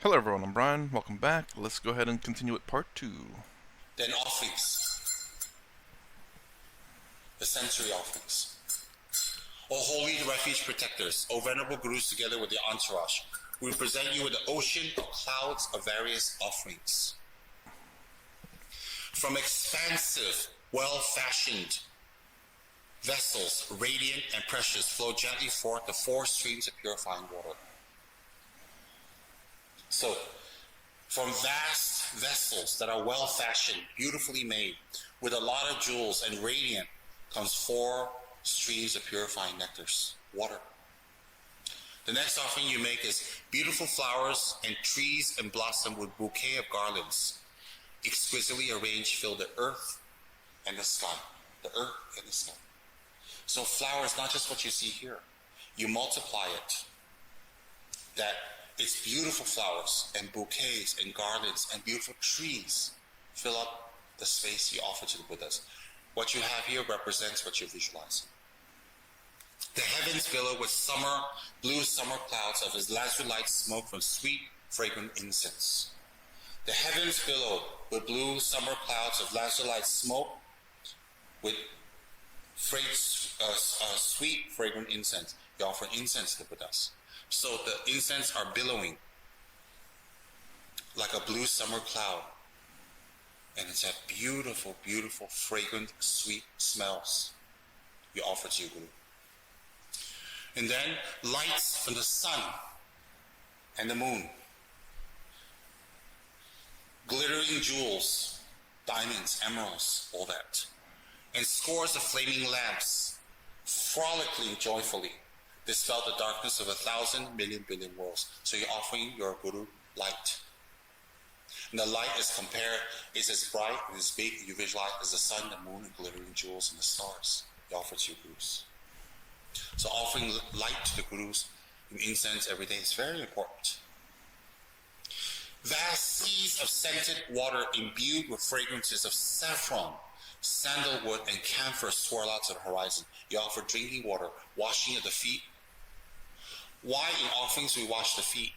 Hello everyone, I'm Brian. Welcome back. Let's go ahead and continue with part 2. Then offerings, the sensory offerings. O holy refuge protectors, O venerable gurus together with your entourage, we present you with the ocean of clouds of various offerings. From expansive, well-fashioned vessels, radiant and precious, flow gently forth the four streams of purifying water. So, from vast vessels that are well-fashioned, beautifully made, with a lot of jewels and radiant, comes four streams of purifying nectars, water. The next offering you make is beautiful flowers and trees and blossom with bouquet of garlands, exquisitely arranged, fill the earth and the sky. The earth and the sky. So flowers, not just what you see here. You multiply it. That it's beautiful flowers and bouquets and garlands and beautiful trees fill up the space you offer to the Buddhas. What you have here represents what you're visualizing. The heavens billow with blue summer clouds of his lazulite smoke from sweet, fragrant incense. The heavens billow with blue summer clouds of lazulite smoke with sweet, fragrant incense. You offer incense to the Buddhas. So the incense are billowing like a blue summer cloud. And it's a beautiful, beautiful, fragrant, sweet smells you offer to your Guru. And then lights from the sun and the moon. Glittering jewels, diamonds, emeralds, all that. And scores of flaming lamps, frolicking joyfully, dispel the darkness of 1,000 million billion worlds. So you're offering your Guru light. And the light is as bright and as big, you visualize as the sun, the moon, and glittering jewels and the stars. You offer to your Gurus. So offering light to the Gurus and incense every day is very important. Vast seas of scented water imbued with fragrances of saffron, sandalwood, and camphor swirl out to the horizon. You offer drinking water, washing of the feet. Why in offerings we wash the feet?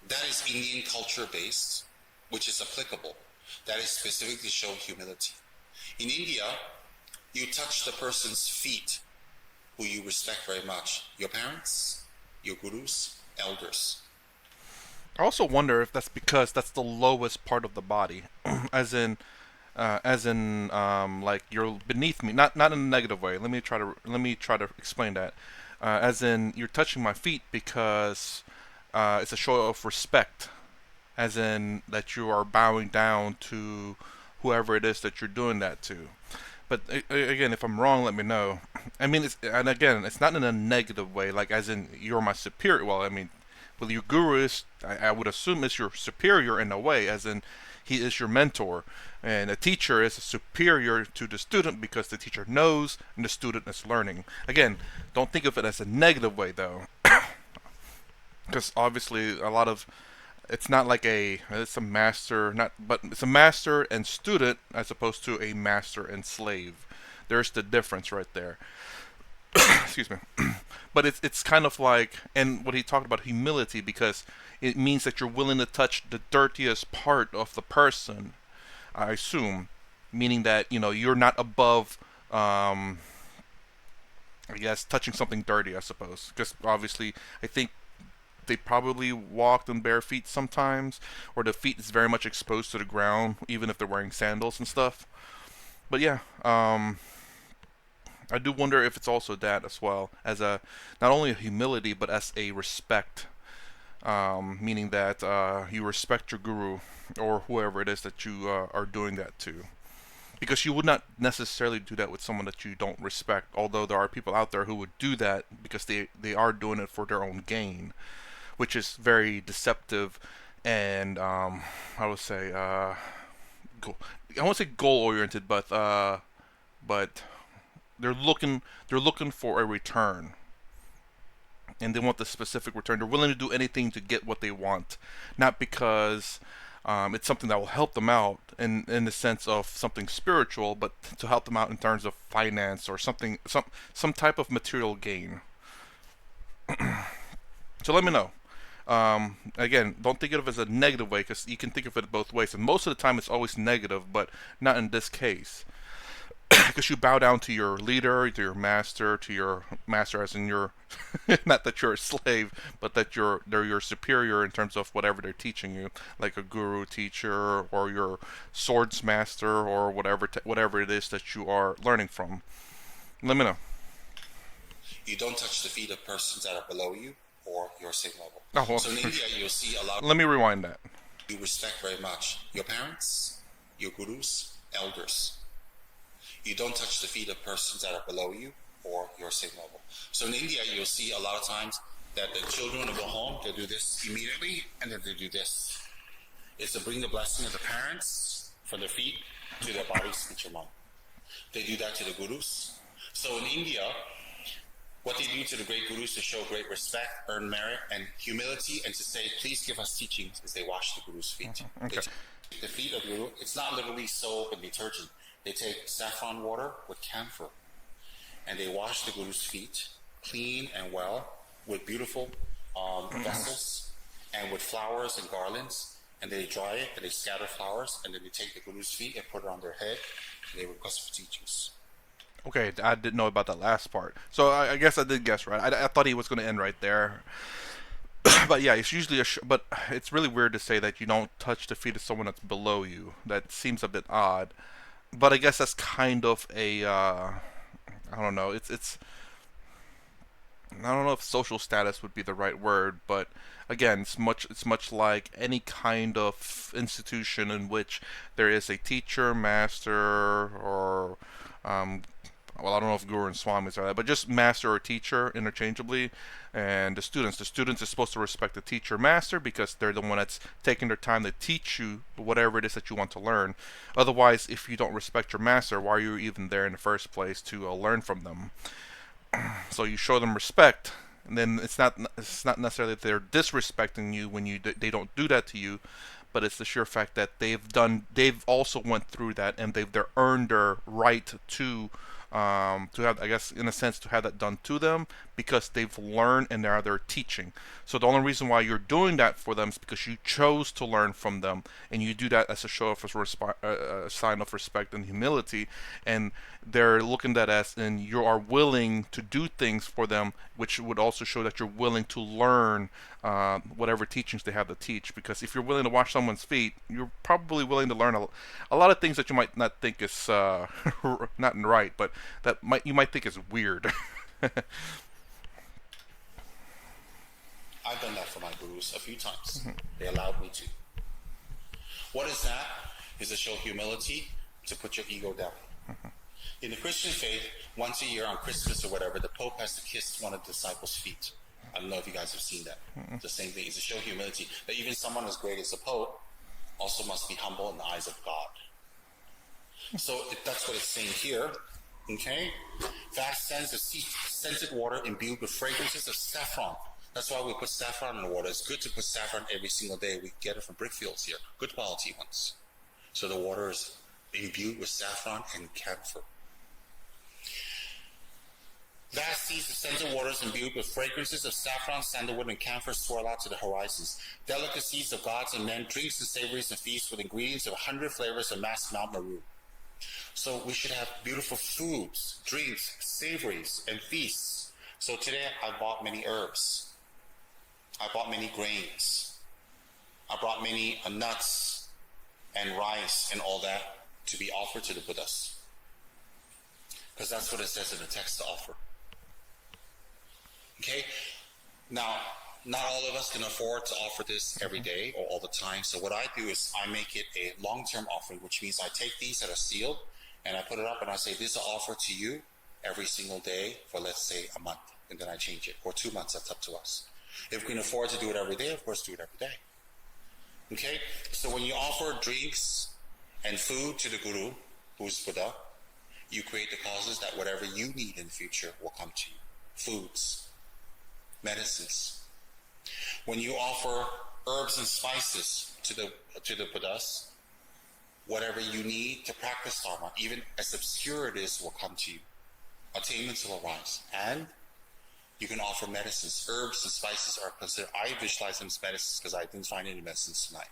That is Indian culture based, which is applicable. That is specifically to show humility. In India, you touch the person's feet who you respect very much. Your parents, your gurus, elders. I also wonder if that's because that's the lowest part of the body, like you're beneath me, not in a negative way. Let me try to explain that. As in, you're touching my feet because it's a show of respect, as in that you are bowing down to whoever it is that you're doing that to. But again, if I'm wrong, let me know. I mean, and again, it's not in a negative way, like as in you're my superior. Well, I mean, well, your guru is, I would assume, is your superior in a way, as in he is your mentor, and a teacher is superior to the student because the teacher knows and the student is learning. Again, don't think of it as a negative way though, because obviously a lot of it's not like it's a master, not but it's a master and student as opposed to a master and slave. There's the difference right there. Excuse me. But it's kind of like, and what he talked about humility, because it means that you're willing to touch the dirtiest part of the person, I assume, meaning that you're not above, I guess, touching something dirty, I suppose, because obviously I think they probably walked on bare feet sometimes, or the feet is very much exposed to the ground, even if they're wearing sandals and stuff. But yeah, I do wonder if it's also that as well, as a not only a humility but as a respect, meaning that you respect your guru or whoever it is that you are doing that to, because you would not necessarily do that with someone that you don't respect. Although there are people out there who would do that because they are doing it for their own gain, which is very deceptive and I would say I won't say goal oriented, but they're looking for a return, and they want the specific return. They're willing to do anything to get what they want, not because it's something that will help them out in the sense of something spiritual, but to help them out in terms of finance or some type of material gain. So let me know. Again, don't think of it as a negative way because you can think of it both ways, and most of the time it's always negative, but not in this case. Because you bow down to your leader, to your master, as in your, not that you're a slave, but that they're your superior in terms of whatever they're teaching you, like a guru teacher or your swords master or whatever it is that you are learning from. Let me know. You don't touch the feet of persons that are below you or your same level. Oh well, So in India, you'll see a lot let me rewind that. you respect very much your parents, your gurus, elders. You don't touch the feet of persons that are below you or your same level. So in India, you'll see a lot of times that the children will go home, they'll do this immediately, and then they do this. It's to bring the blessing of the parents from their feet to their bodies, speech, and mind. They do that to the gurus. So in India, what they do to the great gurus to show great respect, earn merit, and humility, and to say, please give us teachings, is they wash the guru's feet. Okay. They take the feet of the guru. It's not literally soap and detergent. They take saffron water with camphor, and they wash the guru's feet clean and well with beautiful vessels and with flowers and garlands, and they dry it and they scatter flowers, and then they take the guru's feet and put it on their head, and they request for teachings. Okay, I didn't know about that last part. So I guess I did guess right. I thought he was going to end right there. But yeah, it's usually but it's really weird to say that you don't touch the feet of someone that's below you. That seems a bit odd. But I guess that's kind of a I don't know. It's I don't know if social status would be the right word, but again, it's much like any kind of institution in which there is a teacher, master, or um, well, I don't know if guru and swamis are that, but just master or teacher interchangeably, and the students are supposed to respect the teacher master because they're the one that's taking their time to teach you whatever it is that you want to learn. Otherwise, if you don't respect your master, why are you even there in the first place to learn from them? So you show them respect, and then it's not necessarily that they're disrespecting you when they don't do that to you, but it's the sheer fact that they've also went through that, and they've earned their right to have, I guess, in a sense, to have that done to them because they've learned and they're teaching. So the only reason why you're doing that for them is because you chose to learn from them, and you do that as a show of a sign of respect and humility, and they're looking at as and you are willing to do things for them, which would also show that you're willing to learn whatever teachings they have to teach. Because if you're willing to wash someone's feet, you're probably willing to learn a lot of things that you might not think is not right, but that you might think is weird. I've done that for my gurus a few times. They allowed me to. What is that? Is to show humility, to put your ego down. In the Christian faith, once a year on Christmas or whatever, the Pope has to kiss one of the disciples' feet. I don't know if you guys have seen that. The same thing is to show humility. That even someone as great as the Pope also must be humble in the eyes of God. So that's what it's saying here. Okay? Fast sends a scented water imbued with fragrances of saffron. That's why we put saffron in the water. It's good to put saffron every single day. We get it from brick fields here. Good quality ones. So the water is imbued with saffron and camphor. Vast seas of scented waters imbued with fragrances of saffron, sandalwood, and camphor swirl out to the horizons. Delicacies of gods and men, drinks and savories and feasts with ingredients of 100 flavors of mass Mount Meru. So we should have beautiful foods, drinks, savories, and feasts. So today I bought many herbs. I bought many grains. I brought many nuts and rice and all that to be offered to the Buddhas. Because that's what it says in the text to offer. Okay? Now, not all of us can afford to offer this every day or all the time. So what I do is I make it a long-term offering, which means I take these that are sealed and I put it up and I say, this is an offer to you every single day for, let's say, a month. And then I change it. Or 2 months, that's up to us. If we can afford to do it every day, of course, do it every day. Okay? So when you offer drinks and food to the Guru, who's Buddha, you create the causes that whatever you need in the future will come to you. Foods, medicines. When you offer herbs and spices to the Buddhas, whatever you need to practice Dharma, even as obscure it is, will come to you. Attainments will arise. And You can offer medicines. Herbs and spices are considered, I visualize them as medicines because I didn't find any medicines tonight.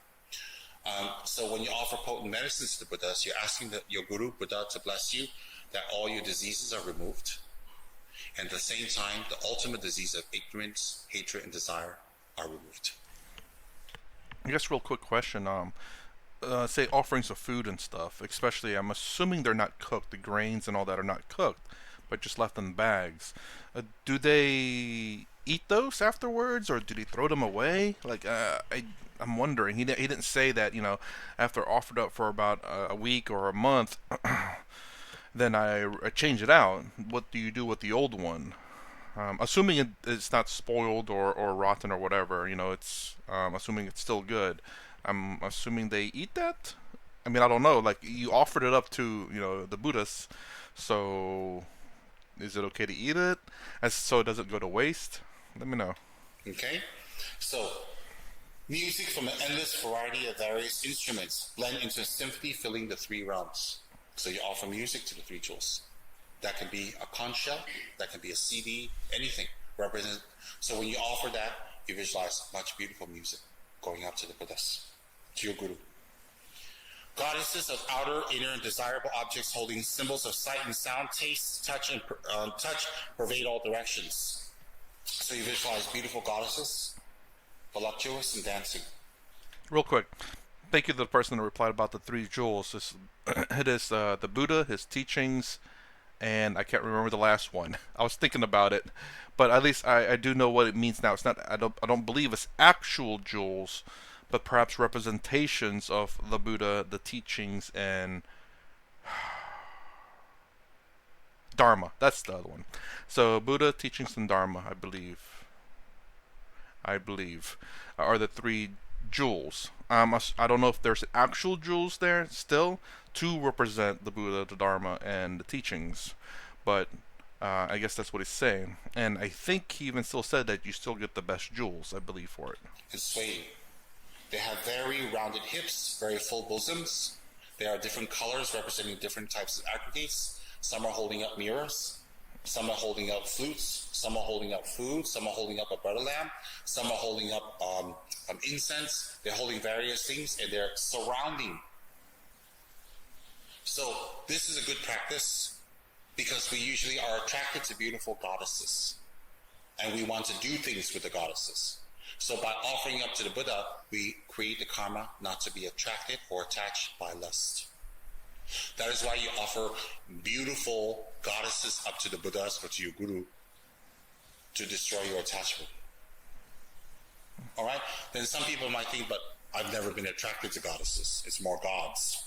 So when you offer potent medicines to the Buddhas, you're asking your Guru, Buddha, to bless you, that all your diseases are removed. And at the same time, the ultimate disease of ignorance, hatred, and desire are removed. I guess real quick question. Say offerings of food and stuff, especially I'm assuming they're not cooked. The grains and all that are not cooked, but just left in bags. Do they eat those afterwards, or do they throw them away? I'm wondering. He didn't say that after offered up for about a week or a month, then I change it out. What do you do with the old one? Assuming it's not spoiled or rotten or whatever, it's assuming it's still good. I'm assuming they eat that. I mean, I don't know. Like you offered it up to the Buddhists, so is it okay to eat it, as so it doesn't go to waste? Let me know. Okay? So, music from an endless variety of various instruments blend into a symphony filling the three realms. So you offer music to the three jewels. That can be a conch shell, that can be a CD, anything. So when you offer that, you visualize much beautiful music going up to the Buddhas, to your Guru. Goddesses of outer, inner, and desirable objects holding symbols of sight and sound, taste, touch, and touch pervade all directions. So you visualize beautiful goddesses, voluptuous and dancing. Real quick, thank you to the person who replied about the three jewels. It is the Buddha, his teachings, and I can't remember the last one. I was thinking about it, but at least I do know what it means now. It's not. I don't believe it's actual jewels, but perhaps representations of the Buddha, the teachings, and Dharma. That's the other one. So Buddha, teachings, and Dharma, I believe. Are the three jewels. I don't know if there's actual jewels there still to represent the Buddha, the Dharma, and the teachings, but I guess that's what he's saying. And I think he even still said that you still get the best jewels, I believe, for it. And swaying. They have very rounded hips, very full bosoms. There are different colors representing different types of aggregates. Some are holding up mirrors. Some are holding up flutes. Some are holding up food. Some are holding up a butter lamp. Some are holding up incense. They're holding various things, and they're surrounding. So this is a good practice because we usually are attracted to beautiful goddesses, and we want to do things with the goddesses. So by offering up to the Buddha, we create the karma not to be attracted or attached by lust. That is why you offer beautiful goddesses up to the Buddhas or to your Guru to destroy your attachment. All right? Then some people might think, but I've never been attracted to goddesses. It's more gods.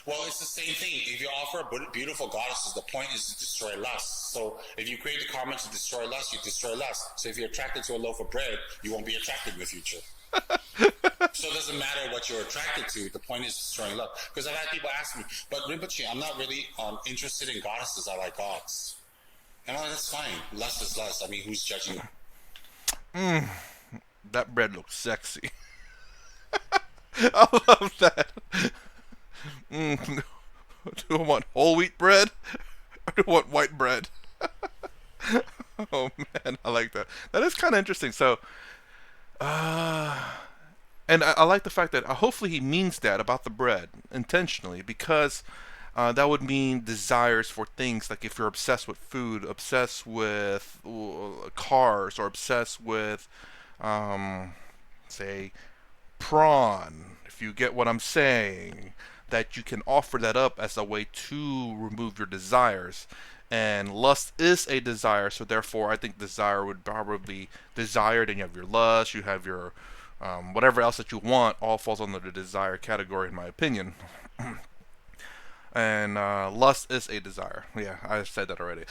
Well, it's the same thing. If you offer beautiful goddesses, the point is to destroy lust. So if you create the karma to destroy lust, you destroy lust. So if you're attracted to a loaf of bread, you won't be attracted in the future. So it doesn't matter what you're attracted to. The point is destroying love. Because I've had people ask me, but Rinpoche, I'm not really interested in goddesses. I like gods. And I'm like, that's fine. Lust is lust. I mean, who's judging you? That bread looks sexy. I love that. Do I want whole wheat bread? Or do I want white bread? Oh man, I like that. That is kind of interesting. So, and I like the fact that hopefully he means that about the bread intentionally, because that would mean desires for things like if you're obsessed with food, obsessed with cars, or obsessed with, say, prawn, if you get what I'm saying, that you can offer that up as a way to remove your desires. And lust is a desire, so therefore I think desire would probably desired, and you have your lust, you have your whatever else that you want, all falls under the desire category, in my opinion. And lust is a desire. Yeah, I said that already.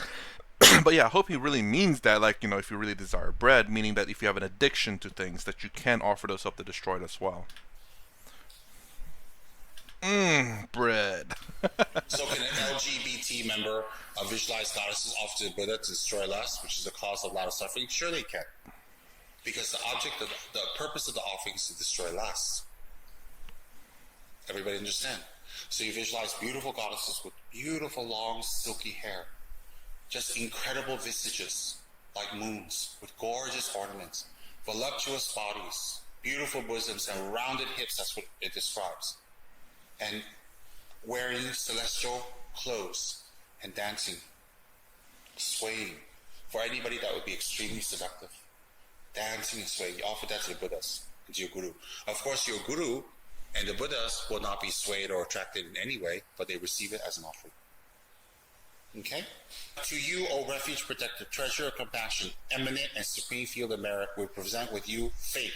But yeah, I hope he really means that, like, if you really desire bread, meaning that if you have an addiction to things, that you can offer those up to destroy it as well. Bread. So can an LGBT member visualize goddesses off to the Buddha to destroy lust, which is the cause of a lot of suffering? Sure they can. Because the purpose of the offering is to destroy lust. Everybody understand? So you visualize beautiful goddesses with beautiful long silky hair. just incredible visages like moons with gorgeous ornaments, voluptuous bodies, beautiful bosoms, and rounded hips. That's what it describes. And wearing celestial clothes and dancing, swaying. For anybody, that would be extremely seductive. Dancing and swaying. You offer that to the Buddhas and to your guru. Of course, your guru and the Buddhas will not be swayed or attracted in any way, but they receive it as an offering. Okay? To you, O refuge protector, treasure of compassion, eminent and supreme field of merit, we present with you faith.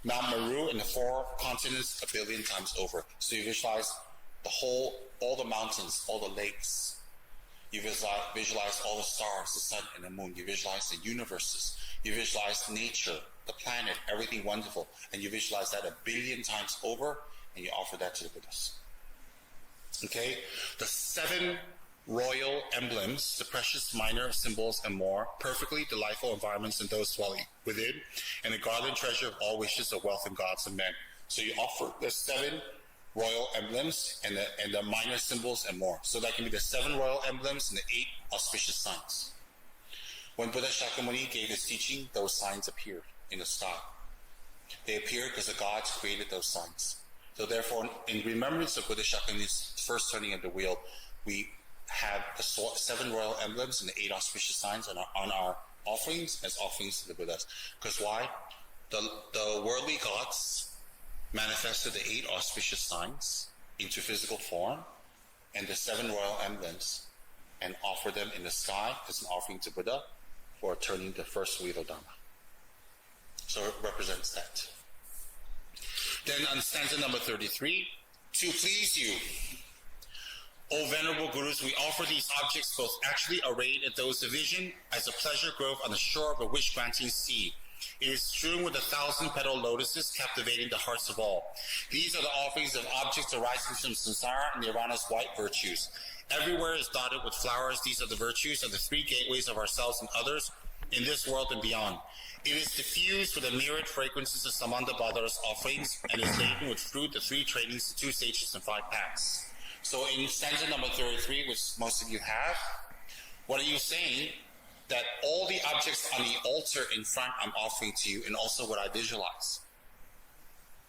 Mount Meru and the 4 continents 1 billion times over. So you visualize the whole, all the mountains, all the lakes. You visualize all the stars, the sun and the moon. You visualize the universes. You visualize nature, the planet, everything wonderful. And you visualize that 1 billion times over, and you offer that to the Buddhas. Okay? The 7 royal emblems, the precious minor symbols and more, perfectly delightful environments and those dwelling within, and the garden treasure of all wishes of wealth and gods and men. So you offer the 7 royal emblems and the minor symbols and more. So that can be the 7 royal emblems and the 8 auspicious signs. When Buddha Shakyamuni gave his teaching, those signs appeared in the sky. They appeared because the gods created those signs. So therefore, in remembrance of Buddha Shakyamuni's first turning of the wheel, we have the 7 royal emblems and the 8 auspicious signs on our offerings as offerings to the Buddhas. Because why? The worldly gods manifested the 8 auspicious signs into physical form and the 7 royal emblems and offered them in the sky as an offering to Buddha for turning the first wheel of Dharma. So it represents that. Then on stanza number 33, to please you, O venerable Gurus, we offer these objects both actually arrayed at those of vision as a pleasure grove on the shore of a wish-granting sea. It is strewn with 1,000-petaled lotuses, captivating the hearts of all. These are the offerings of objects arising from samsara and nirvana's white virtues. Everywhere is dotted with flowers. These are the virtues of the 3 gateways of ourselves and others in this world and beyond. It is diffused with the myriad fragrances of Samandabhadara's offerings and is laden with fruit, the 3 trainings, the 2 stages, and 5 packs. So in stanza number 33, which most of you have, what are you saying? That all the objects on the altar in front I'm offering to you, and also what I visualize.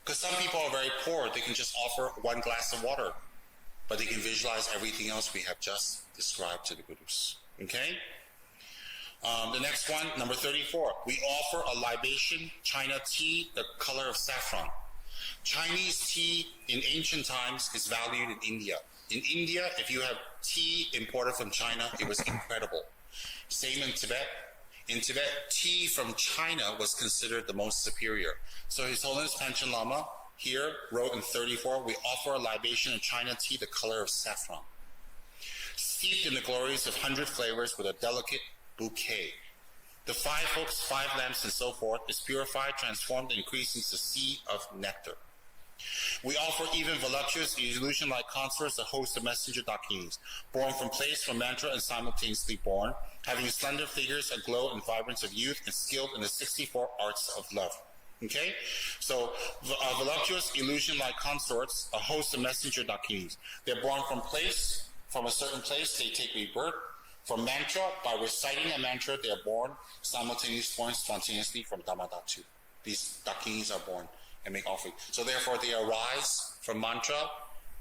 Because some people are very poor, they can just offer 1 glass of water, but they can visualize everything else we have just described to the Gurus. Okay? The next one, number 34. We offer a libation, China tea, the color of saffron. Chinese tea in ancient times is valued in India. In India, if you have tea imported from China, it was incredible. Same in Tibet. In Tibet, tea from China was considered the most superior. So His Holiness Panchen Lama here wrote in 34, we offer a libation of China tea, the color of saffron, steeped in the glories of 100 flavors with a delicate bouquet. The 5 hooks, 5 lamps, and so forth is purified, transformed, and increased into a sea of nectar. We offer even voluptuous, illusion-like consorts, a host of messenger dakinis, born from place, from mantra, and simultaneously born, having slender figures, a glow and vibrance of youth, and skilled in the 64 arts of love. Okay? So, voluptuous, illusion-like consorts, a host of messenger dakinis. They're born from place, from a certain place, they take rebirth. From mantra, by reciting a mantra, they are born, simultaneously born spontaneously from Dhammadhatu. These dakinis are born and make offering. So therefore they arise from mantra,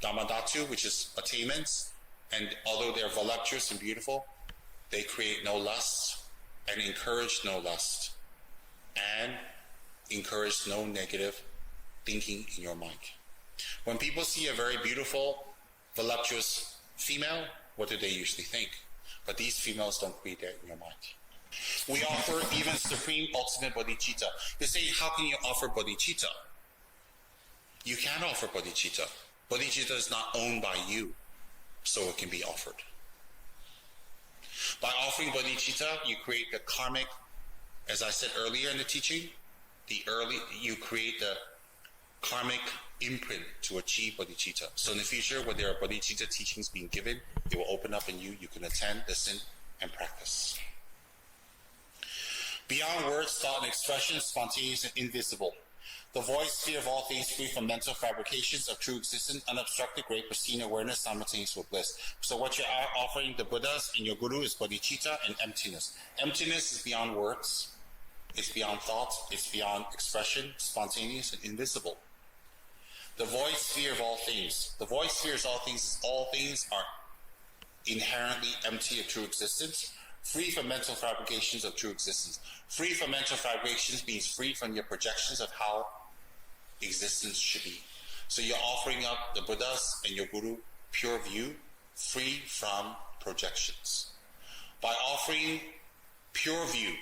Dhammadhatu, which is attainments, and although they're voluptuous and beautiful, they create no lust and encourage no lust and encourage no negative thinking in your mind. When people see a very beautiful, voluptuous female, what do they usually think? But these females don't create that in your mind. We offer even supreme ultimate bodhicitta. They say, how can you offer bodhicitta? You can't offer bodhicitta. Bodhicitta is not owned by you, so it can be offered. By offering bodhicitta, you create the karmic, as I said earlier in the teaching, you create the karmic imprint to achieve bodhicitta. So in the future, when there are bodhicitta teachings being given, it will open up in you. You can attend, listen, and practice. Beyond words, thought, and expression, spontaneous and invisible. The voice sphere of all things, free from mental fabrications of true existence, unobstructed, great, pristine awareness, simultaneous with bliss. So what you're offering the Buddhas and your Guru is bodhicitta and emptiness. Emptiness is beyond words, it's beyond thoughts, it's beyond expression, spontaneous and invisible. The void sphere of all things. The void sphere is all things are inherently empty of true existence, free from mental fabrications of true existence. Free from mental fabrications means free from your projections of how existence should be. So you're offering up the Buddhas and your Guru pure view, free from projections. By offering pure view,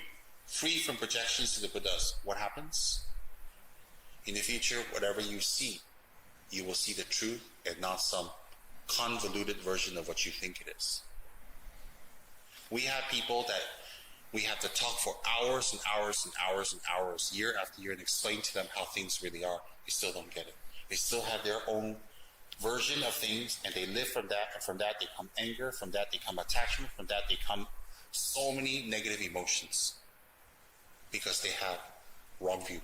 free from projections to the Buddhas, what happens? In the future, whatever you see, you will see the truth and not some convoluted version of what you think it is. We have people that we have to talk for hours and hours and hours and hours, year after year, and explain to them how things really are. They still don't get it. They still have their own version of things, and they live from that, and from that they come anger, from that they come attachment, from that they come so many negative emotions because they have wrong view.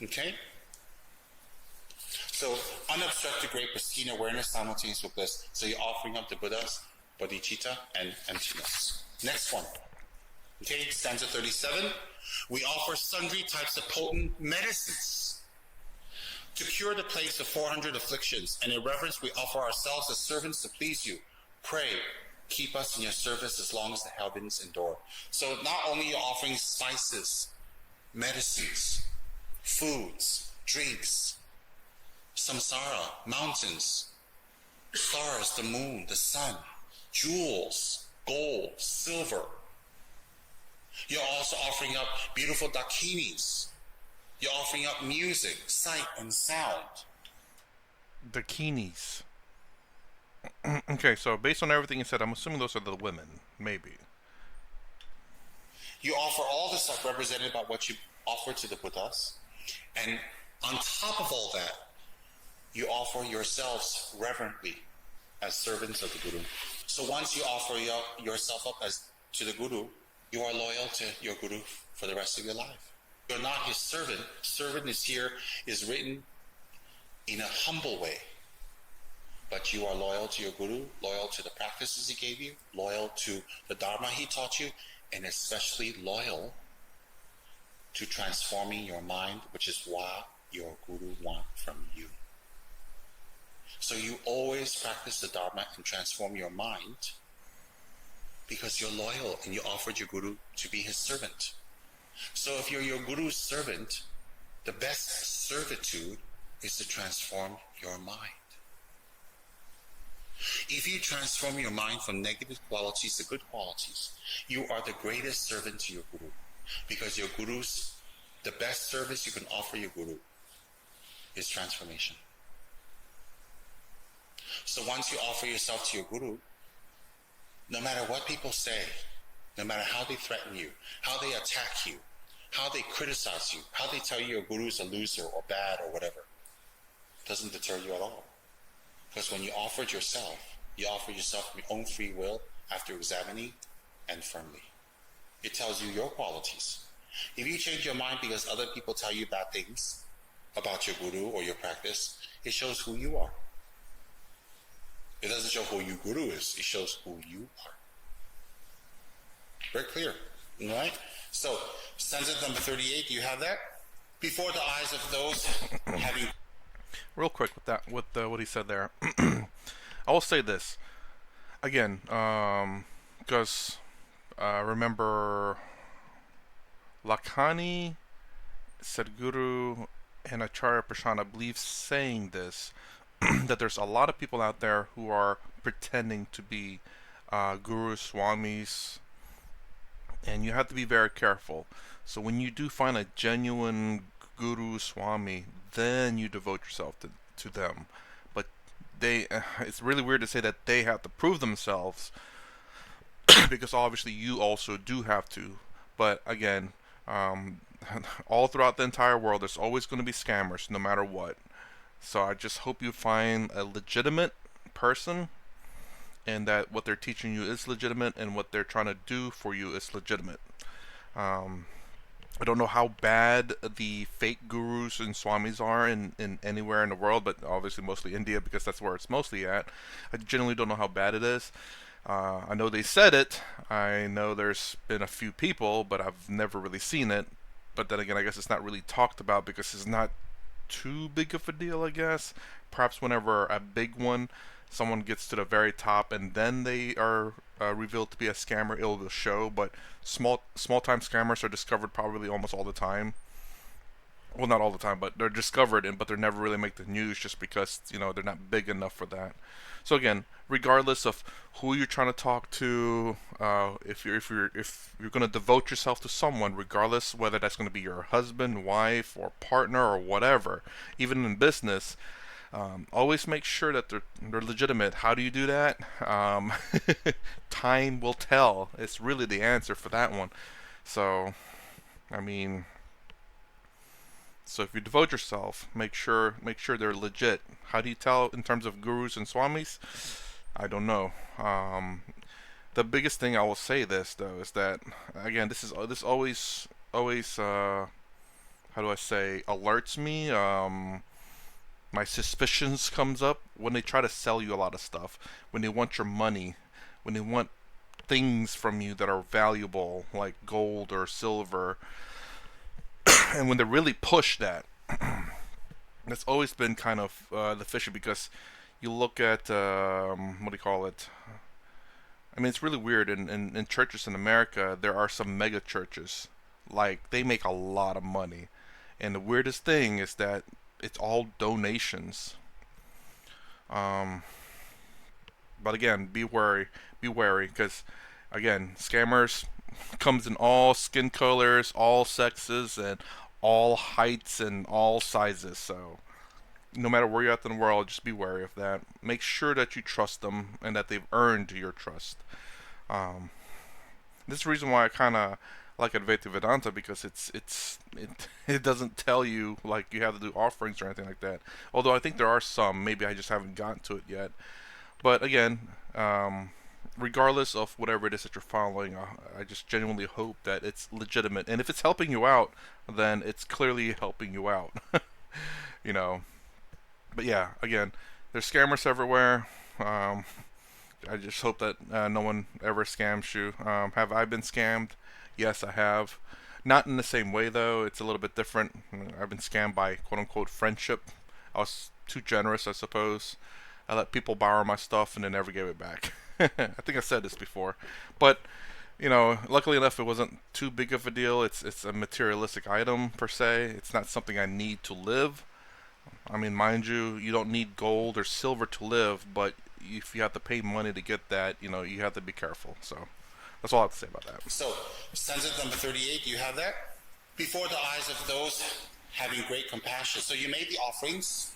Okay? So, unobstructed, great, pristine awareness, simultaneous with bliss. So you're offering up the Buddhas, bodhicitta, and emptiness. Next one. Okay, stanza 37. We offer sundry types of potent medicines to cure the plagues of 400 afflictions, and in reverence we offer ourselves as servants to please you. Pray, keep us in your service as long as the heavens endure. So not only are you offering spices, medicines, foods, drinks, samsara, mountains, stars, the moon, the sun, jewels, gold, silver. You're also offering up beautiful dakinis. You're offering up music, sight, and sound. Dakinis. Okay, so based on everything you said, I'm assuming those are the women, maybe. You offer all the stuff represented by what you offer to the Buddhas, and on top of all that, you offer yourselves reverently as servants of the Guru. So once you offer yourself up as to the Guru, you are loyal to your Guru for the rest of your life. You're not his servant. Servant is written in a humble way. But you are loyal to your Guru, loyal to the practices he gave you, loyal to the Dharma he taught you, and especially loyal to transforming your mind, which is what your Guru wants from you. So you always practice the Dharma and transform your mind because you're loyal and you offered your Guru to be his servant. So if you're your Guru's servant, the best servitude is to transform your mind. If you transform your mind from negative qualities to good qualities, you are the greatest servant to your Guru. Because the best service you can offer your Guru is transformation. So once you offer yourself to your Guru, no matter what people say, no matter how they threaten you, how they attack you, how they criticize you, how they tell you your Guru is a loser or bad or whatever, it doesn't deter you at all. Because when you offer yourself from your own free will after examining and firmly. It tells you your qualities. If you change your mind because other people tell you bad things about your Guru or your practice, it shows who you are. It doesn't show who your Guru is, it shows who you are. Very clear, all right? So, stanza number 38, do you have that? Before the eyes of those having... Real quick with what he said there. I will say this again, because remember Lakani, Sadhguru, and Acharya Prashant, I believe, saying this that there's a lot of people out there who are pretending to be gurus, swamis, and you have to be very careful. So when you do find a genuine guru, swami, then you devote yourself to them. But it's really weird to say that they have to prove themselves because obviously you also do have to. But again, all throughout the entire world, there's always going to be scammers, no matter what. So I just hope you find a legitimate person and that what they're teaching you is legitimate and what they're trying to do for you is legitimate. I don't know how bad the fake gurus and swamis are in anywhere in the world, but obviously mostly India because that's where it's mostly at. I generally don't know how bad it is. I know they said it. I know there's been a few people, but I've never really seen it. But then again, I guess it's not really talked about because it's not too big of a deal, I guess. Perhaps whenever a big one, someone gets to the very top and then they are revealed to be a scammer, it will show. But small time scammers are discovered probably almost all the time. Well, not all the time, but they're discovered, and but they're never really make the news just because they're not big enough for that. So again, regardless of who you're trying to talk to, if you're going to devote yourself to someone, regardless whether that's going to be your husband, wife, or partner, or whatever, even in business, always make sure that they're legitimate. How do you do that? Time will tell. It's really the answer for that one. So I mean, so if you devote yourself, make sure they're legit. How do you tell in terms of gurus and swamis? I don't know. The biggest thing I will say this though is that again, this always how do I say alerts me. My suspicions comes up when they try to sell you a lot of stuff, when they want your money, when they want things from you that are valuable like gold or silver, and when they really push that. That's always been kind of the fishy because you look at what do you call it? I mean, it's really weird. In churches in America, there are some mega churches. Like, they make a lot of money. And the weirdest thing is that it's all donations. Um, but again, be wary, because again, scammers comes in all skin colors, all sexes, and all heights and all sizes. So no matter where you're at in the world, just be wary of that. Make sure that you trust them and that they've earned your trust. Um, this is the reason why I kind of like Advaita Vedanta because it it doesn't tell you like you have to do offerings or anything like that. Although I think there are some, maybe I just haven't gotten to it yet. But again, regardless of whatever it is that you're following, I just genuinely hope that it's legitimate. And if it's helping you out, then it's clearly helping you out. you know. But yeah, again, there's scammers everywhere. Um, I just hope that no one ever scams you. Have I been scammed? Yes, I have. Not in the same way though. It's a little bit different. I've been scammed by quote unquote friendship. I was too generous, I suppose. I let people borrow my stuff and then never gave it back. I think I said this before, but luckily enough, it wasn't too big of a deal. It's a materialistic item per se. It's not something I need to live. I mean, mind you, you don't need gold or silver to live, but if you have to pay money to get that, you have to be careful. So that's all I have to say about that. So, stanza number 38, you have that? Before the eyes of those having great compassion. So you made the offerings.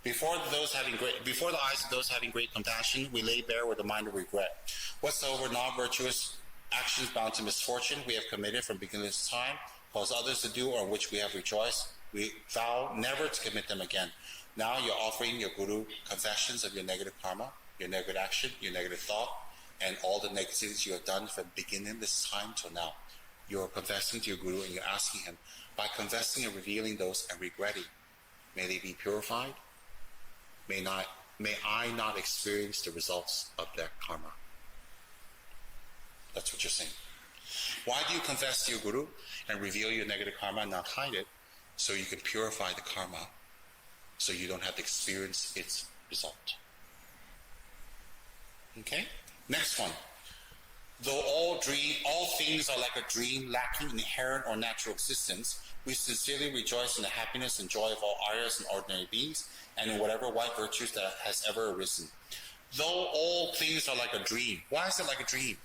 Before the eyes of those having great compassion, we lay bare with a mind of regret. Whatsoever non-virtuous actions bound to misfortune we have committed from beginning to time, cause others to do, or in which we have rejoiced, we vow never to commit them again. Now you're offering your Guru confessions of your negative karma, your negative action, your negative thought, and all the negativities you have done from beginning this time till now. You're confessing to your Guru and you're asking him, by confessing and revealing those and regretting, may they be purified. May I not experience the results of that karma. That's what you're saying. Why do you confess to your Guru and reveal your negative karma and not hide it? So you can purify the karma, so you don't have to experience its result. Okay? Next one. Though all things are like a dream, lacking inherent or natural existence, we sincerely rejoice in the happiness and joy of all Aryas and ordinary beings, and in whatever white virtues that has ever arisen. Though all things are like a dream. Why is it like a dream?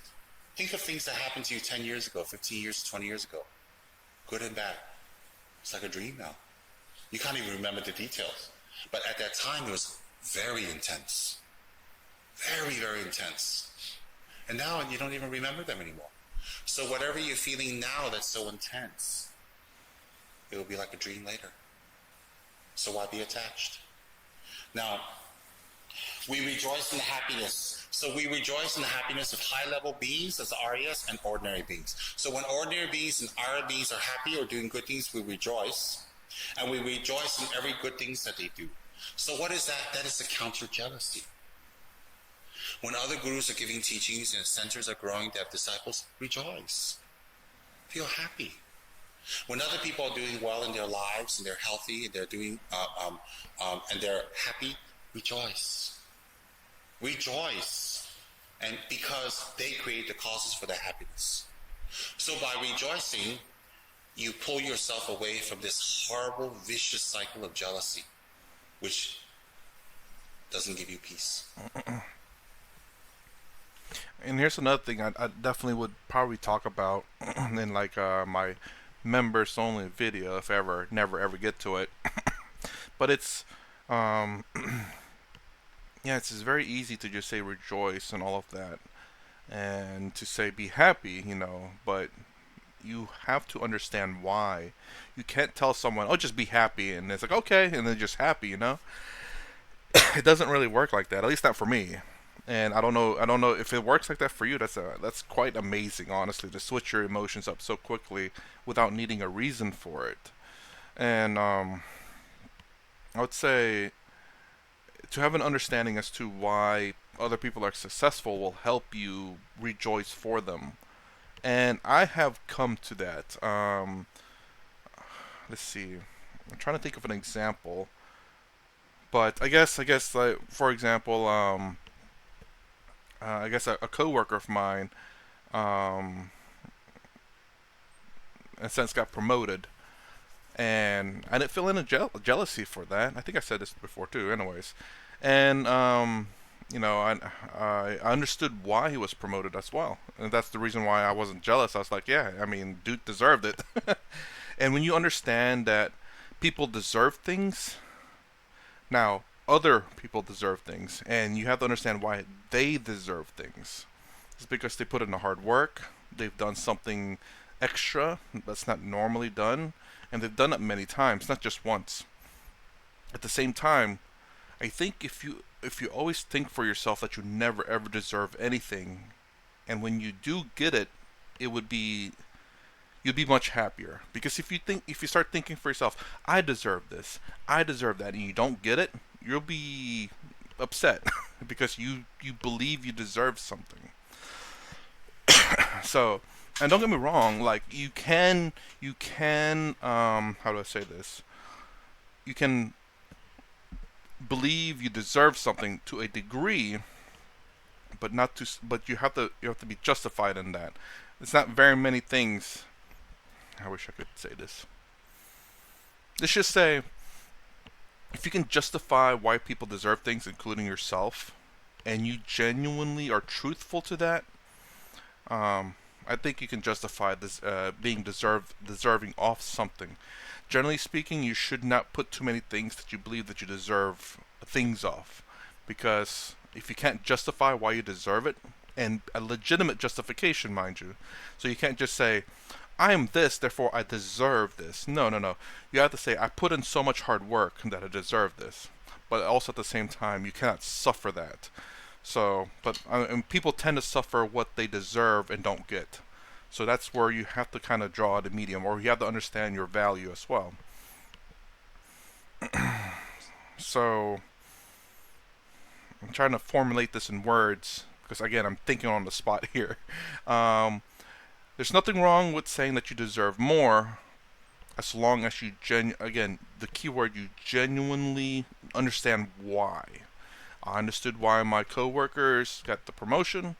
Think of things that happened to you 10 years ago, 15 years, 20 years ago. Good and bad. It's like a dream now. You can't even remember the details. But at that time, it was very intense. Very, very intense. And now you don't even remember them anymore. So whatever you're feeling now that's so intense, it will be like a dream later. So why be attached? Now, we rejoice in the happiness So we rejoice in the happiness of high-level beings as the Aryas and ordinary beings. So when ordinary beings and Arya beings are happy or doing good things, we rejoice. And we rejoice in every good things that they do. So what is that? That is the counter jealousy. When other gurus are giving teachings and centers are growing, they have disciples, rejoice. Feel happy. When other people are doing well in their lives and they're healthy and they're doing and they're happy, rejoice. Rejoice. And because they create the causes for their happiness. So by rejoicing, you pull yourself away from this horrible, vicious cycle of jealousy, which doesn't give you peace. And here's another thing I definitely would probably talk about in like my members only video if I ever never ever get to it. But it's um, yeah, it's just very easy to just say rejoice and all of that, and to say be happy, but you have to understand why. You can't tell someone, "Oh, just be happy," and it's like, "Okay," and they're just happy. It doesn't really work like that. At least not for me. And I don't know if it works like that for you. That's quite amazing, honestly, to switch your emotions up so quickly without needing a reason for it. And I would say to have an understanding as to why other people are successful will help you rejoice for them. And I have come to that. Let's see. I'm trying to think of an example, but I guess like for example, I guess a coworker of mine, um, in a sense, got promoted, and I didn't feel any jealousy for that. I think I said this before too. Anyways, and I understood why he was promoted as well, and that's the reason why I wasn't jealous. I was like, yeah, I mean, dude deserved it. And when you understand that people deserve things, now other people deserve things, and you have to understand why they deserve things. It's because they put in the hard work. They've done something extra that's not normally done, and they've done it many times, not just once. At the same time, I think if you always think for yourself that you never ever deserve anything, and when you do get it, it would be you'd be much happier. Because if you start thinking for yourself, I deserve this, I deserve that, and you don't get it, you'll be upset because you believe you deserve something. So, and don't get me wrong, like you can how do I say this? You can believe you deserve something to a degree, but not to but you have to be justified in that. It's not very many things. I wish I could say this. Let's just say if you can justify why people deserve things, including yourself, and you genuinely are truthful to that, I think you can justify this being deserving of something. Generally speaking, you should not put too many things that you believe that you deserve things of, because if you can't justify why you deserve it, and a legitimate justification, mind you, so you can't just say, "I am this, therefore I deserve this." No, no, no. You have to say, "I put in so much hard work that I deserve this." But also at the same time, you cannot suffer that. So, but and people tend to suffer what they deserve and don't get. So that's where you have to kind of draw the medium, or you have to understand your value as well. So I'm trying to formulate this in words because again, I'm thinking on the spot here. Um, there's nothing wrong with saying that you deserve more, as long as you again, the keyword, you genuinely understand why. I understood why my coworkers got the promotion,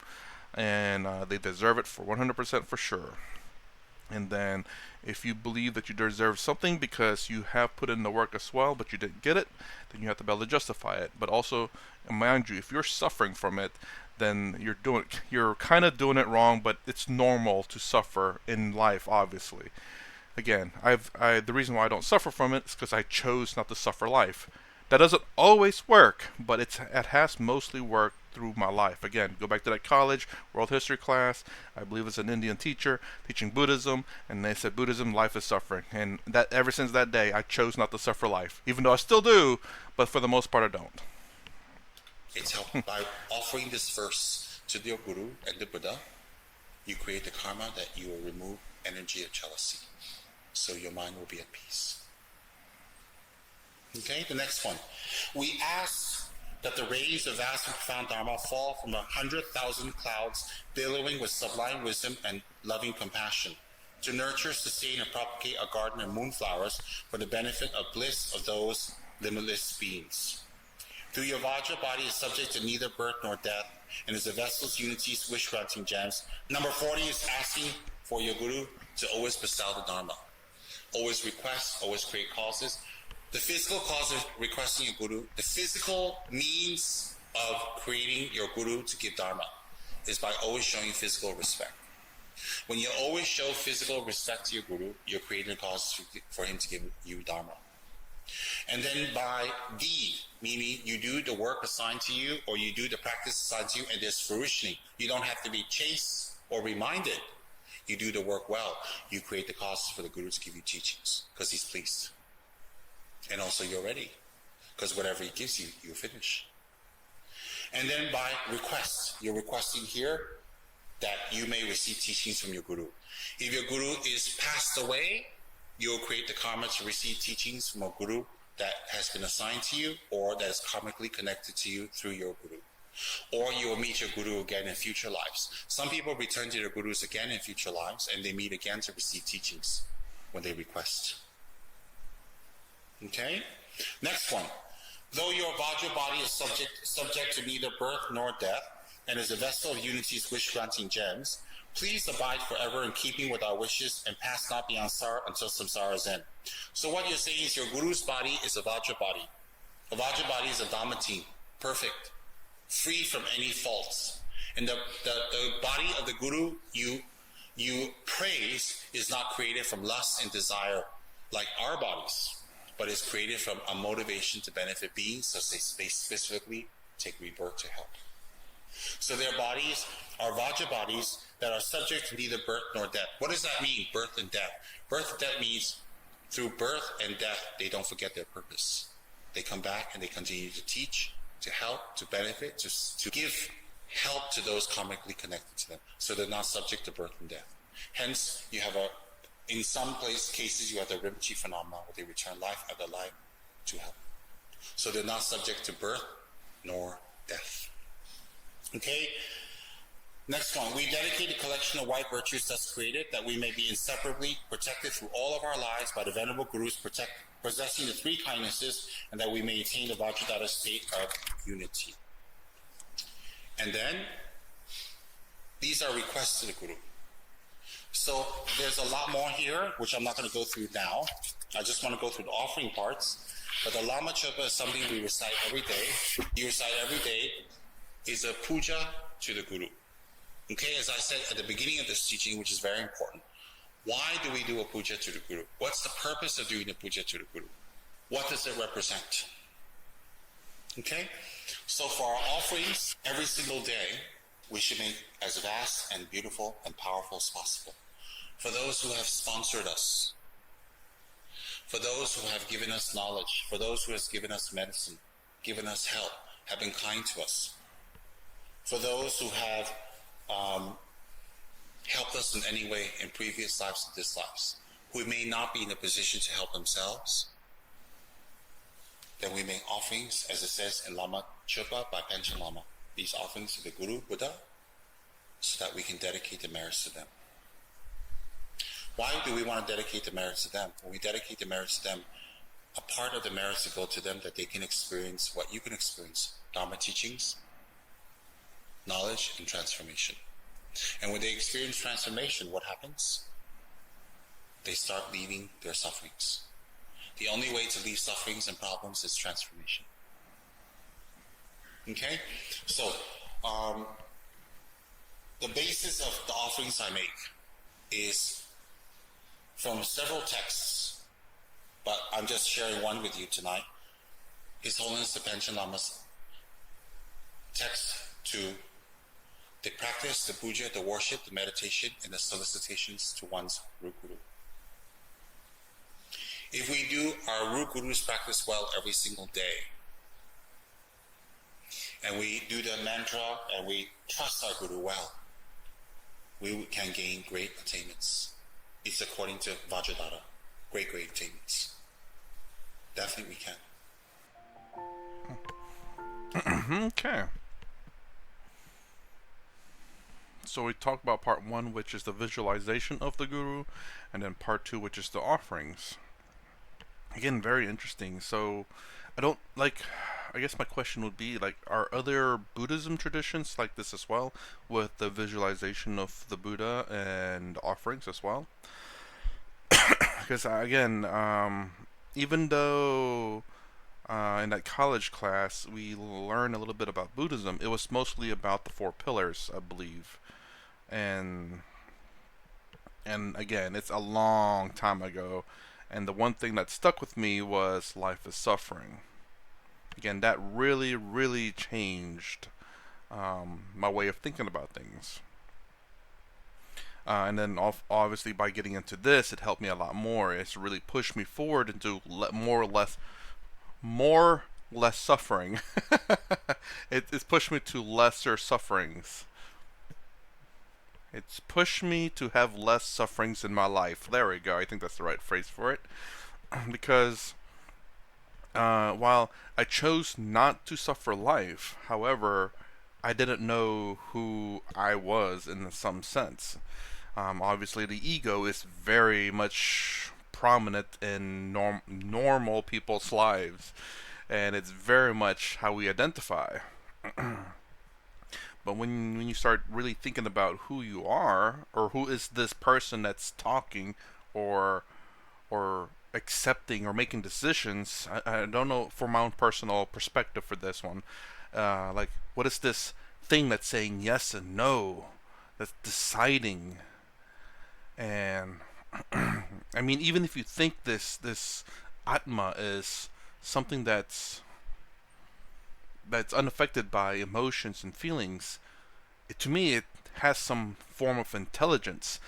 and they deserve it for 100% for sure. And then, if you believe that you deserve something because you have put in the work as well, but you didn't get it, then you have to be able to justify it. But also, mind you, if you're suffering from it, then you're kind of doing it wrong. But it's normal to suffer in life, obviously. Again, the reason why I don't suffer from it is because I chose not to suffer life. That doesn't always work, but it has mostly worked through my life. Again, go back to that college world history class. I believe it's an Indian teacher teaching Buddhism, and they said Buddhism, life is suffering, and that ever since that day, I chose not to suffer life, even though I still do, but for the most part, I don't. It's helped by offering this verse to your Guru and the Buddha. You create the karma that you will remove energy of jealousy. So your mind will be at peace. Okay, the next one. We ask that the rays of vast and profound Dharma fall from 100,000 clouds billowing with sublime wisdom and loving compassion to nurture, sustain, and propagate a garden of moonflowers for the benefit of bliss of those limitless beings. Through your Vajra body is subject to neither birth nor death and is the vessel's unity's wish-granting gems. Number 40 is asking for your Guru to always bestow the Dharma. Always request, always create causes. The physical cause of requesting your Guru, the physical means of creating your Guru to give Dharma is by always showing physical respect. When you always show physical respect to your Guru, you're creating a cause for him to give you Dharma. And then by deed, meaning you do the work assigned to you or you do the practice assigned to you and there's fruition. You don't have to be chased or reminded. You do the work well. You create the causes for the Guru to give you teachings because he's pleased. And also you're ready because whatever he gives you, you finish. And then by request, you're requesting here that you may receive teachings from your Guru. If your Guru is passed away, you'll create the karma to receive teachings from a Guru that has been assigned to you or that is karmically connected to you through your Guru. Or you will meet your Guru again in future lives. Some people return to their Gurus again in future lives and they meet again to receive teachings when they request. Okay? Next one. Though your Vajra body is subject to neither birth nor death and is a vessel of unity's wish-granting gems, please abide forever in keeping with our wishes and pass not beyond Sara until samsara's end. So what you're saying is your Guru's body is a Vajra body. A Vajra body is a Dhamma team, perfect, free from any faults. And the body of the Guru you praise is not created from lust and desire like our bodies, but is created from a motivation to benefit beings, so they specifically take rebirth to help. So their bodies are Vajra bodies that are subject to neither birth nor death. What does that mean, birth and death? Birth and death means through birth and death, they don't forget their purpose. They come back and they continue to teach, to help, to benefit, to give help to those karmically connected to them. So they're not subject to birth and death. Hence, you have in some cases, you have the Rinpoche phenomenon where they return life after life to help. So they're not subject to birth nor death. Okay? Next one. We dedicate a collection of white virtues thus created that we may be inseparably protected through all of our lives by the Venerable Gurus possessing the three kindnesses and that we may attain the Vajradhara state of unity. And then, these are requests to the Guru. So there's a lot more here, which I'm not going to go through now. I just want to go through the offering parts. But the Lama Chopa is something we recite every day. You recite every day is a puja to the Guru. Okay, as I said at the beginning of this teaching, which is very important. Why do we do a puja to the Guru? What's the purpose of doing a puja to the Guru? What does it represent? Okay, so for our offerings, every single day, we should make as vast and beautiful and powerful as possible. For those who have sponsored us, for those who have given us knowledge, for those who have given us medicine, given us help, have been kind to us, for those who have helped us in any way in previous lives and this lives, who may not be in a position to help themselves, then we make offerings, as it says in Lama Chopa by Panchen Lama, these offerings to the Guru, Buddha, so that we can dedicate the merits to them. Why do we want to dedicate the merits to them? When we dedicate the merits to them, a part of the merits to go to them that they can experience what you can experience, Dharma teachings, knowledge, and transformation. And when they experience transformation, what happens? They start leaving their sufferings. The only way to leave sufferings and problems is transformation. Okay? So, the basis of the offerings I make is from several texts, but I'm just sharing one with you tonight. His Holiness the Panchen Lama's text to the practice, the puja, the worship, the meditation, and the solicitations to one's Root Guru. If we do our Root Guru's practice well every single day, and we do the mantra and we trust our Guru well, we can gain great attainments. It's according to Vajradhara, great attainments. Definitely we can. Okay. So we talked about part one, which is the visualization of the guru, and then part two, which is the offerings. Again, very interesting. So I don't like. I guess my question would be like, are other Buddhism traditions like this as well, with the visualization of the Buddha and offerings as well? Because again, even though in that college class we learned a little bit about Buddhism, it was mostly about the four pillars, I believe, and again, it's a long time ago, and the one thing that stuck with me was life is suffering. Again, that really, really changed my way of thinking about things. And then obviously by getting into this, it helped me a lot more. It's really pushed me forward into more less suffering. It's pushed me to lesser sufferings. It's pushed me to have less sufferings in my life. There we go. I think that's the right phrase for it. Because while I chose not to suffer life, however, I didn't know who I was in some sense. Obviously, the ego is very much prominent in normal people's lives, and it's very much how we identify. But when you start really thinking about who you are, or who is this person that's talking, or accepting or making decisions, I don't know for my own personal perspective for this one. Like, what is this thing that's saying yes and no? That's deciding. And I mean, even if you think this atma is something that's unaffected by emotions and feelings, to me it has some form of intelligence.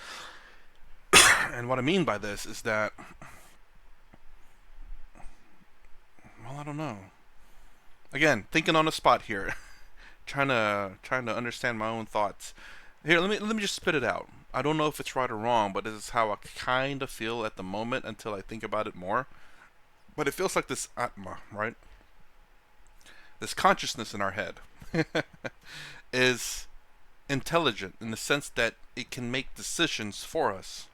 And what I mean by this is that, well, I don't know. Again, thinking on the spot here, trying to understand my own thoughts. Here, let me just spit it out. I don't know if it's right or wrong, but this is how I kind of feel at the moment until I think about it more. But it feels like this atma, right? This consciousness in our head is intelligent in the sense that it can make decisions for us.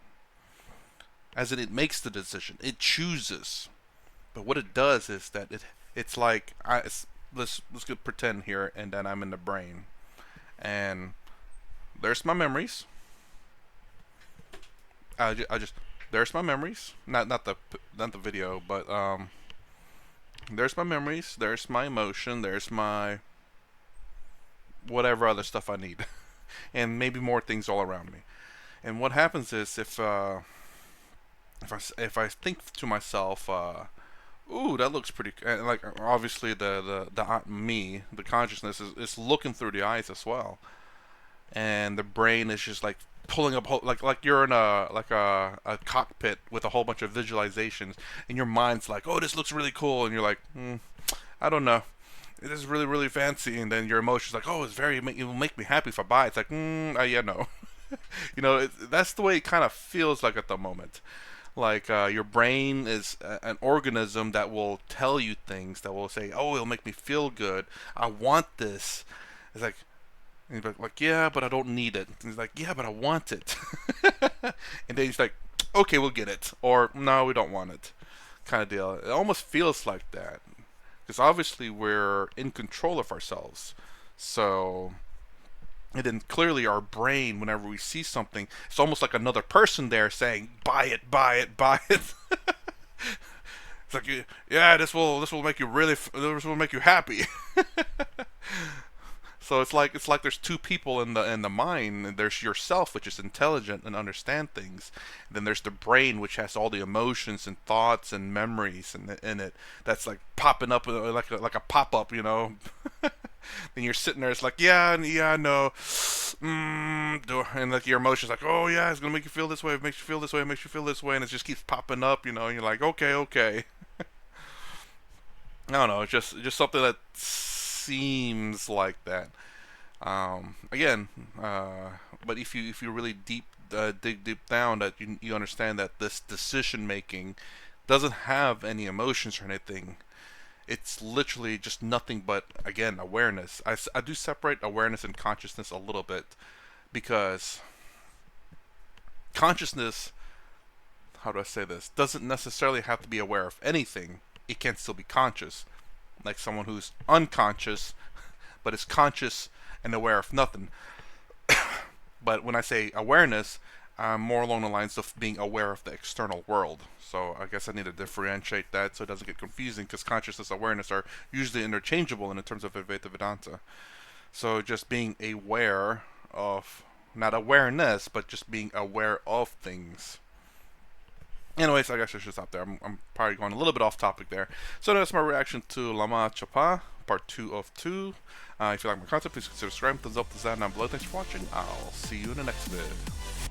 As in, it makes the decision, it chooses. But what it does is that it's like let's go pretend here, and then I'm in the brain, and there's my memories. I just there's my memories. Not the video, but there's my memories. There's my emotion. There's my whatever other stuff I need, and maybe more things all around me. And what happens is if I think to myself, ooh, that looks pretty. Like obviously the me, the consciousness is looking through the eyes as well, and the brain is just like pulling up like you're in a cockpit with a whole bunch of visualizations, and your mind's like, oh, this looks really cool, and you're like, I don't know. This is really really fancy, and then your emotions like, oh, it will make me happy if I buy it. It's like, yeah, no. That's the way it kind of feels like at the moment. Like your brain is an organism that will tell you things that will say, "Oh, it'll make me feel good. I want this." It's like, and you're like, "Yeah, but I don't need it." And he's like, "Yeah, but I want it." And then he's like, "Okay, we'll get it," or "No, we don't want it," kind of deal. It almost feels like that because obviously we're in control of ourselves. So and then clearly our brain, whenever we see something, it's almost like another person there saying, "Buy it, buy it, buy it." It's like, yeah, this will make you this will make you happy. So it's like there's two people in the mind. And there's yourself, which is intelligent and understand things. And then there's the brain, which has all the emotions and thoughts and memories in it. That's like popping up like a pop up, Then you're sitting there, it's like, yeah, yeah, no, and like your emotions, like, oh yeah, it's gonna make you feel this way, it makes you feel this way, it makes you feel this way, and it just keeps popping up, and you're like, okay, okay. I don't know, it's just something that seems like that. Again, but if you really dig deep down, that you understand that this decision making doesn't have any emotions or anything. It's literally just nothing but, again, awareness. I do separate awareness and consciousness a little bit, because consciousness, how do I say this, doesn't necessarily have to be aware of anything. It can still be conscious, like someone who's unconscious but is conscious and aware of nothing. But when I say awareness, I'm more along the lines of being aware of the external world. So I guess I need to differentiate that so it doesn't get confusing, because consciousness and awareness are usually interchangeable in terms of Advaita Vedanta. So just being aware of, not awareness, but just being aware of things. Anyways, I guess I should stop there. I'm probably going a little bit off topic there. So that's my reaction to Lama Chopa, part 2 of 2. If you like my content, please consider subscribing, thumbs up, thumbs down, down below. Thanks for watching. I'll see you in the next vid.